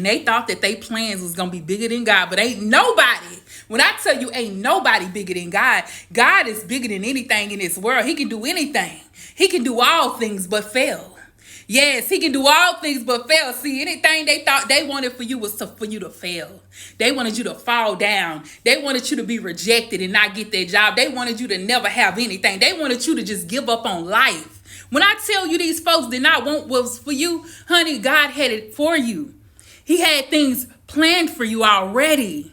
And they thought that their plans was going to be bigger than God, but ain't nobody. When I tell you ain't nobody bigger than God, God is bigger than anything in this world. He can do anything. He can do all things but fail. Yes, he can do all things but fail. See, anything they thought they wanted for you was for you to fail. They wanted you to fall down. They wanted you to be rejected and not get their job. They wanted you to never have anything. They wanted you to just give up on life. When I tell you these folks did not want what was for you, honey, God had it for you. He had things planned for you already.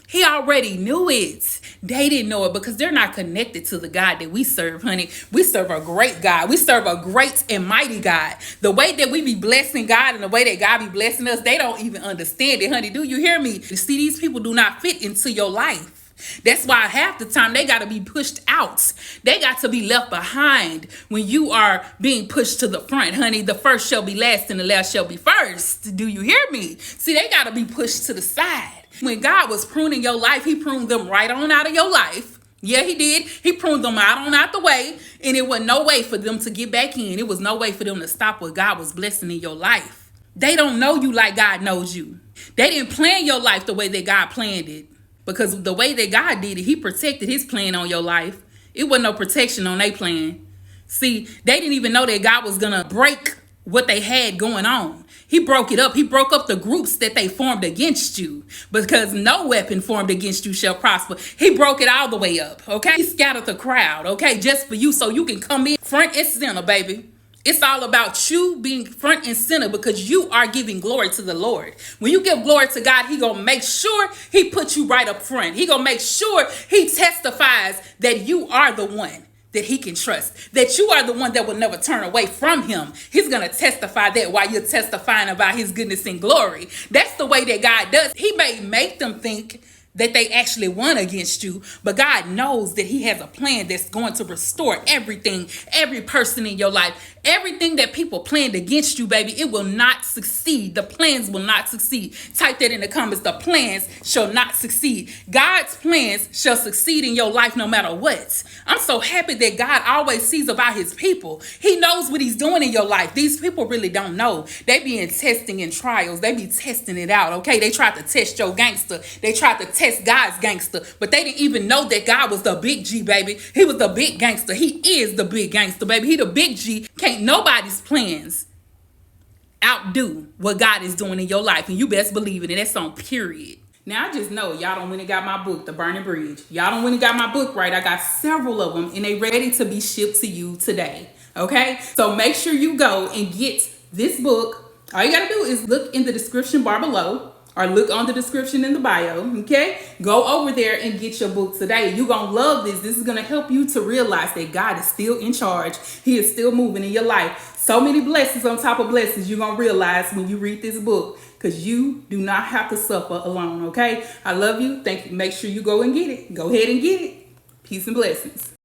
He already knew it. They didn't know it because they're not connected to the God that we serve, honey. We serve a great God. We serve a great and mighty God. The way that we be blessing God and the way that God be blessing us, they don't even understand it, honey. Do you hear me? You see, these people do not fit into your life. That's why half the time they got to be pushed out. They got to be left behind when you are being pushed to the front, honey. The first shall be last and the last shall be first. Do you hear me? See, they got to be pushed to the side. When God was pruning your life, he pruned them right on out of your life. Yeah, he did. He pruned them out the way. And it was no way for them to get back in. It was no way for them to stop what God was blessing in your life. They don't know you like God knows you. They didn't plan your life the way that God planned it. Because the way that God did it, he protected his plan on your life. It wasn't no protection on their plan. See, they didn't even know that God was going to break what they had going on. He broke it up. He broke up the groups that they formed against you, because no weapon formed against you shall prosper. He broke it all the way up, okay? He scattered the crowd, okay, just for you so you can come in front and center, baby. It's all about you being front and center because you are giving glory to the Lord. When you give glory to God, he gonna make sure he puts you right up front. He gonna make sure he testifies that you are the one that he can trust, that you are the one that will never turn away from him. He's going to testify that while you're testifying about his goodness and glory. That's the way that God does. He may make them think that they actually won against you, but God knows that he has a plan that's going to restore everything, every person in your life. Everything that people planned against you, baby, it will not succeed. The plans will not succeed. Type that in the comments. The plans shall not succeed. God's plans shall succeed in your life no matter what. I'm so happy that God always sees about his people. He knows what he's doing in your life. These people really don't know. They be in testing and trials. They be testing it out, okay? They tried to test your gangster. They tried to test God's gangster, but they didn't even know that God was the big G, baby. He was the big gangster. He is the big gangster, baby. He the big G. Can't nobody's plans outdo what God is doing in your life, and you best believe it, and that's on period. Now, I just know y'all don't went and got my book, The Burning Bridge. Y'all don't went and got my book, right? I got several of them, and they ready to be shipped to you today, okay? So make sure you go and get this book. All you gotta do is look in the description bar below, or look on the description in the bio, okay? Go over there and get your book today. You're going to love this. This is going to help you to realize that God is still in charge. He is still moving in your life. So many blessings on top of blessings you're going to realize when you read this book, because you do not have to suffer alone, okay? I love you. Thank you. Make sure you go and get it. Go ahead and get it. Peace and blessings.